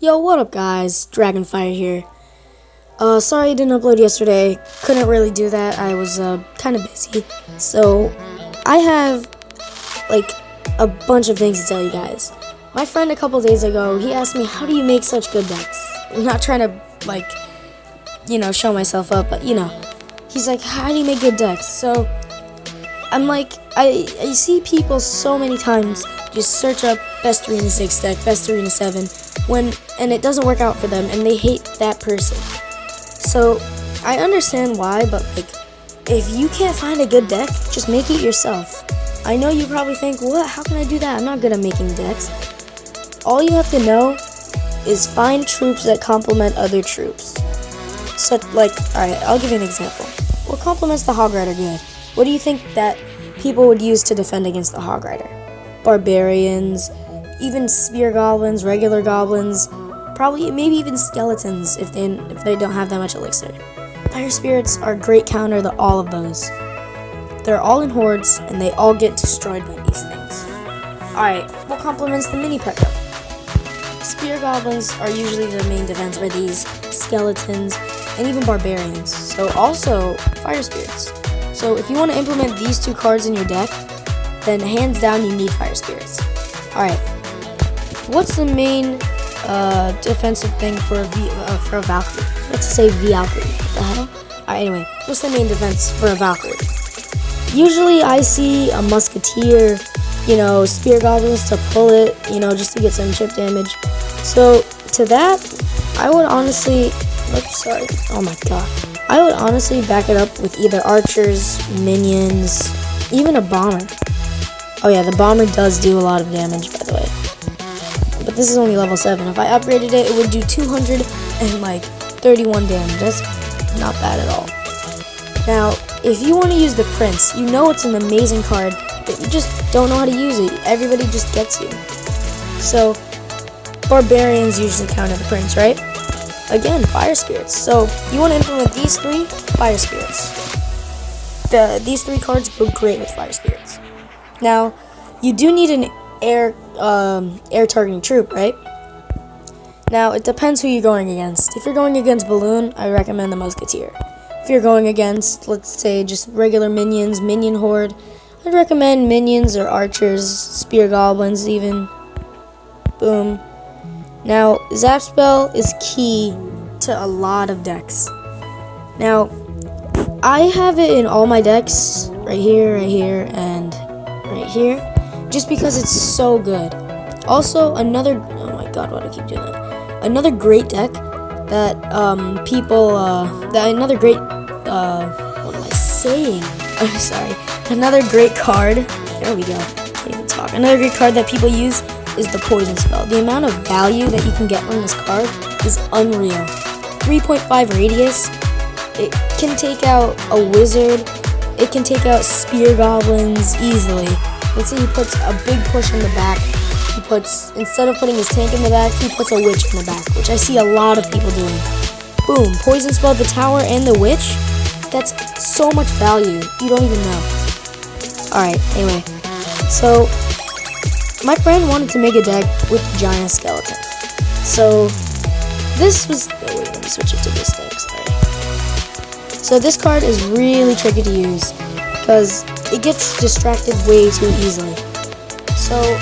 Yo, what up guys? Dragonfire here. Sorry I didn't upload yesterday. Couldn't really do that. I was kind of busy. So, I have like a bunch of things to tell you guys. My friend a couple days ago, he asked me, how do you make such good decks? I'm not trying to show myself up, but he's like, how do you make good decks? So, I'm like, I see people so many times just search up best Arena 6 deck, best Arena 7, and it doesn't work out for them, and they hate that person. So, I understand why, but if you can't find a good deck, just make it yourself. I know you probably think, what, how can I do that? I'm not good at making decks. All you have to know is find troops that complement other troops. Alright, I'll give you an example. What complements the Hog Rider good? What do you think that people would use to defend against the Hog Rider? Barbarians, even spear goblins, regular goblins, maybe even skeletons if they don't have that much elixir. Fire spirits are a great counter to all of those. They're all in hordes and they all get destroyed by these things. Alright, what complements the mini P.E.K.K.A? Spear goblins are usually the main defense for these, skeletons, and even barbarians. So also fire spirits. So if you want to implement these two cards in your deck, then hands down you need fire spirits. Alright, what's the main defensive thing for a Valkyrie? Let's say Valkyrie. What the hell? Alright, anyway, what's the main defense for a Valkyrie? Usually I see a musketeer, spear goblins to pull it, just to get some chip damage. So to that, I would honestly, I would honestly back it up with either archers, minions, even a bomber. Oh yeah, the bomber does do a lot of damage, by the way. But this is only level 7. If I upgraded it, it would do 231 damage. That's not bad at all. Now, if you want to use the Prince, you know it's an amazing card, but you just don't know how to use it. Everybody just gets you. So, barbarians usually counter the Prince, right? Again, fire spirits. So, you want to implement these three, fire spirits. These three cards go great with fire spirits. Now, you do need an air targeting troop, right? Now, it depends who you're going against. If you're going against Balloon, I recommend the Musketeer. If you're going against, let's say, just regular minions, minion horde, I'd recommend minions or archers, spear goblins even. Boom. Now, Zap Spell is key to a lot of decks. Now, I have it in all my decks, right here, and right here, just because it's so good. Also, another great deck that another great card, there we go, can't even talk. Another great card that people use is the Poison Spell. The amount of value that you can get from this card is unreal. 3.5 radius, it can take out a wizard, it can take out spear goblins easily. Let's say he puts a big push in the back. Instead of putting his tank in the back, he puts a witch in the back, which I see a lot of people doing. Boom, Poison Spell the tower and the witch. That's so much value, you don't even know. Alright, anyway. So, my friend wanted to make a deck with the giant skeleton. So, let me switch it to this deck, sorry. So this card is really tricky to use, because it gets distracted way too easily. So,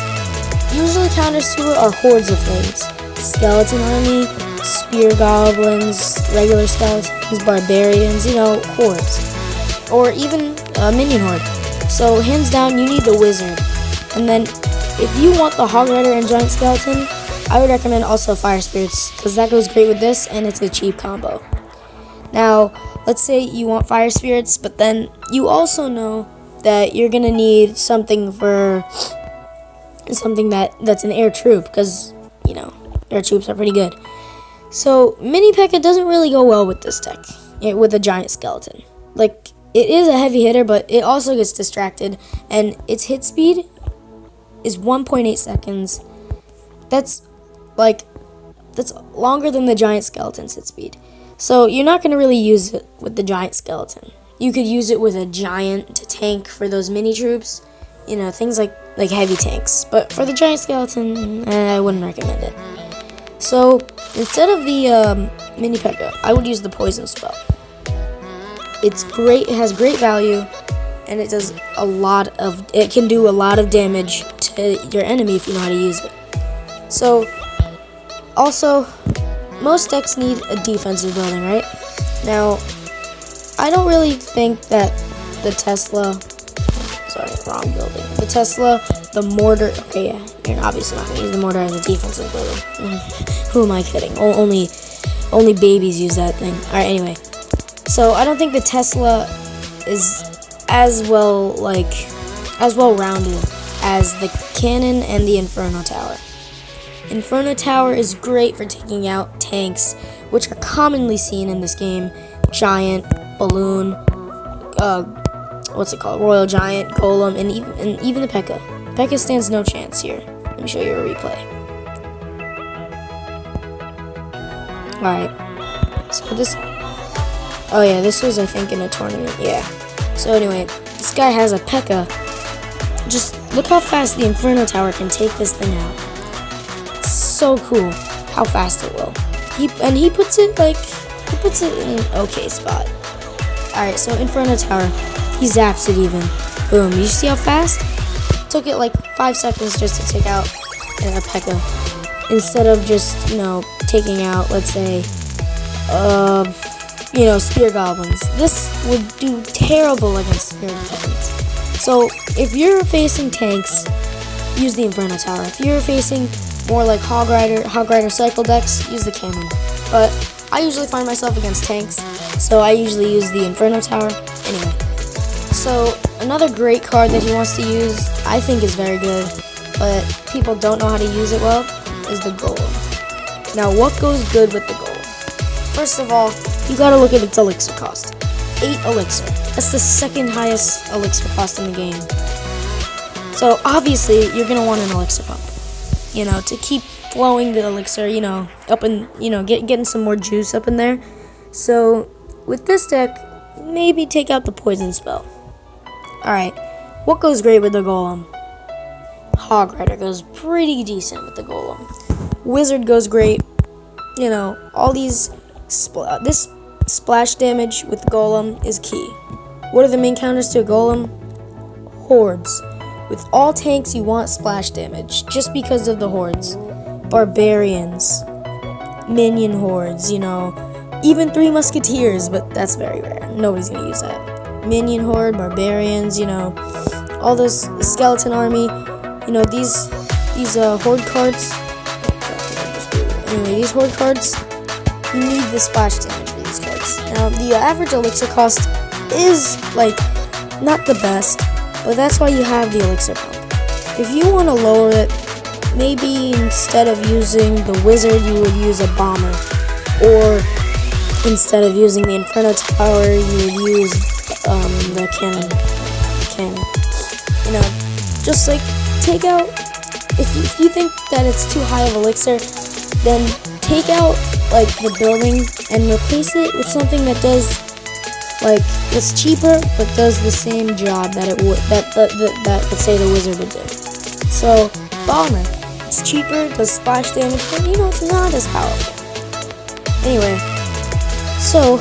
usually counters to it are hordes of things. Skeleton army, spear goblins, regular skeletons, barbarians, hordes. Or even a minion horde. So, hands down, you need the wizard. And then, if you want the Hog Rider and Giant Skeleton, I would recommend also Fire Spirits, because that goes great with this, and it's a cheap combo. Now, let's say you want Fire Spirits, but then you also know that you're gonna need something that's an air troop, because air troops are pretty good. So mini P.E.K.K.A doesn't really go well with this deck, with a giant skeleton. It is a heavy hitter, but it also gets distracted, and its hit speed is 1.8 seconds. That's longer than the giant skeleton's hit speed. So you're not going to really use it with the giant skeleton. You could use it with a giant to tank for those mini troops, things like heavy tanks. But for the giant skeleton, I wouldn't recommend it. So instead of the mini P.E.K.K.A, I would use the poison spell. It's great. It has great value, and it does a lot of. It can do a lot of damage to your enemy if you know how to use it. So also, most decks need a defensive building, right? Now, I don't really think that the Tesla. Sorry, wrong building. The Tesla, the mortar. Okay, yeah, you're obviously not gonna use the mortar as a defensive building. Who am I kidding? Only babies use that thing. All right, anyway. So I don't think the Tesla is as well rounded as the cannon and the Inferno Tower. Inferno Tower is great for taking out tanks, which are commonly seen in this game. Giant, Balloon, what's it called? Royal Giant, Golem, and even the P.E.K.K.A. P.E.K.K.A stands no chance here. Let me show you a replay. Alright, so this. Oh yeah, this was I think in a tournament. Yeah. So anyway, this guy has a P.E.K.K.A. Just look how fast the Inferno Tower can take this thing out. It's so cool how fast it will. He puts it in an okay spot. Alright, so Inferno Tower, he zaps it even. Boom. You see how fast? It took it like 5 seconds just to take out a P.E.K.K.A. Instead of just, taking out, let's say, spear goblins. This would do terrible against spear goblins. So if you're facing tanks, use the Inferno Tower. If you're facing more like Hog Rider cycle decks, use the cannon. But I usually find myself against tanks, so I usually use the Inferno Tower. Anyway, so another great card that he wants to use, I think is very good, but people don't know how to use it well, is the Golem. Now, what goes good with the Golem? First of all, you gotta look at its elixir cost. 8 elixir. That's the second highest elixir cost in the game. So obviously, you're gonna want an elixir pump. To keep flowing the elixir, up and, getting some more juice up in there. So with this deck, maybe take out the poison spell. Alright, what goes great with the Golem? Hog Rider goes pretty decent with the Golem. Wizard goes great. All these. This splash damage with Golem is key. What are the main counters to a Golem? Hordes. With all tanks, you want splash damage, just because of the hordes. Barbarians. Minion hordes, Even 3 Musketeers, but that's very rare. Nobody's gonna use that. Minion horde, barbarians, all this skeleton army. These horde cards. Anyway, these horde cards, you need the splash damage for these cards. Now, the average elixir cost is, not the best, but that's why you have the elixir pump. If you want to lower it, maybe instead of using the wizard, you would use a bomber. Or instead of using the Inferno Tower, you would use the cannon. Just take out, if you think that it's too high of elixir, then take out the building and replace it with something that does that's cheaper but does the same job that it would that let's say the wizard would do. So bomber, it's cheaper, does splash damage, but it's not as powerful. Anyway, so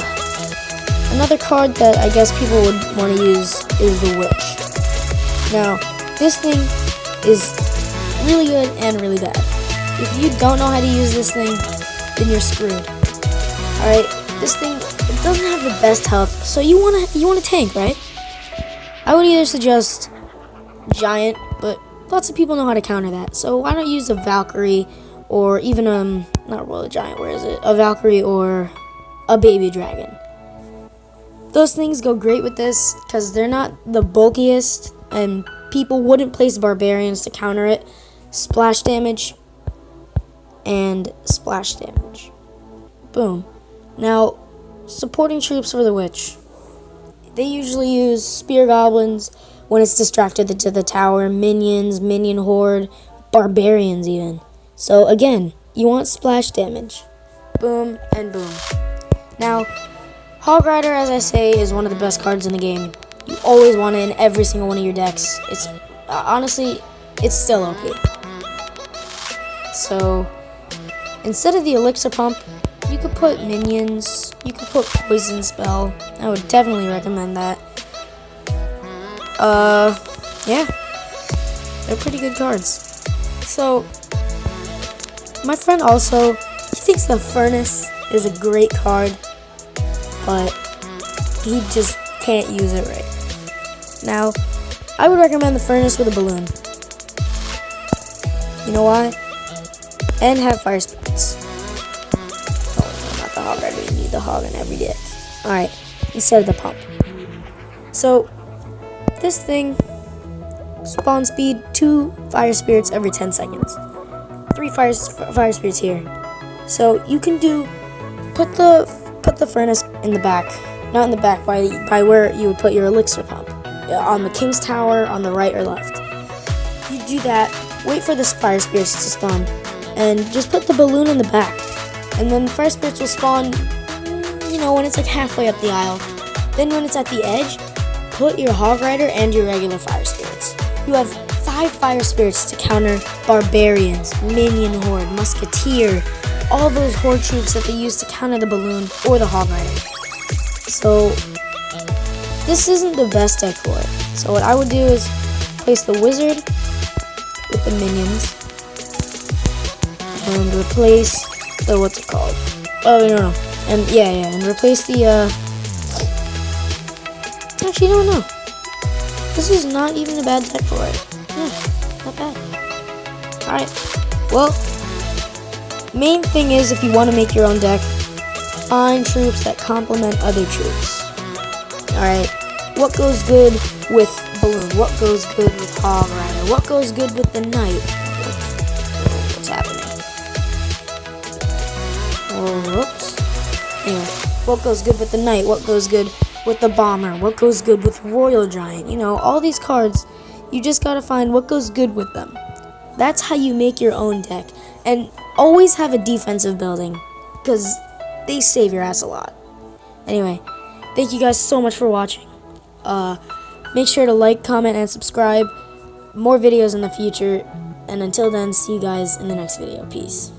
another card that I guess people would want to use is the Witch. Now this thing is really good and really bad. If you don't know how to use this thing, then you're screwed. Alright, this thing, it doesn't have the best health, so you want a tank, right? I would either suggest Giant, but lots of people know how to counter that. So why not use a Valkyrie, or even not Royal Giant, where is it? A Valkyrie or a Baby Dragon. Those things go great with this because they're not the bulkiest, and people wouldn't place Barbarians to counter it. Splash damage and splash damage. Boom. Now, supporting troops for the Witch. They usually use Spear Goblins when it's distracted to the tower, Minions, Minion Horde, Barbarians even. So again, you want splash damage. Boom and boom. Now, Hog Rider, as I say, is one of the best cards in the game. You always want it in every single one of your decks. It's honestly, it's still okay. So instead of the elixir pump, you could put minions, you could put poison spell. I would definitely recommend that. Yeah, they're pretty good cards. So, my friend also, he thinks the furnace is a great card, but he just can't use it right. Now, I would recommend the furnace with a balloon. You know why? And have fire spirits. Oh, no, not the hog rider. You need the hog in every deck. Alright, instead of the pump. So, this thing, spawn speed, 2 fire spirits every 10 seconds. 3 fire spirits here. So, you can put the furnace in the back. Not in the back, by where you would put your elixir pump. On the king's tower, on the right or left. You do that, wait for the fire spirits to spawn, and just put the balloon in the back. And then the fire spirits will spawn, when it's like halfway up the aisle. Then when it's at the edge, put your hog rider and your regular fire spirits. You have 5 fire spirits to counter barbarians, minion horde, musketeer, all those horde troops that they use to counter the balloon or the hog rider. So, this isn't the best deck for it. So what I would do is place the wizard with the minions and replace the, what's it called? Oh, no. And and replace the, actually, no. This is not even a bad deck for it. Yeah, not bad. Alright, well, main thing is if you want to make your own deck, find troops that complement other troops. Alright, what goes good with balloon? What goes good with hog rider? What goes good with the knight? What's happening? Whoops. Anyway, what goes good with the knight? What goes good with the bomber? What goes good with royal giant? All these cards, you just gotta find what goes good with them. That's how you make your own deck. And always have a defensive building, because they save your ass a lot. Anyway, thank you guys so much for watching. Make sure to like, comment, and subscribe. More videos in the future. And until then, see you guys in the next video. Peace.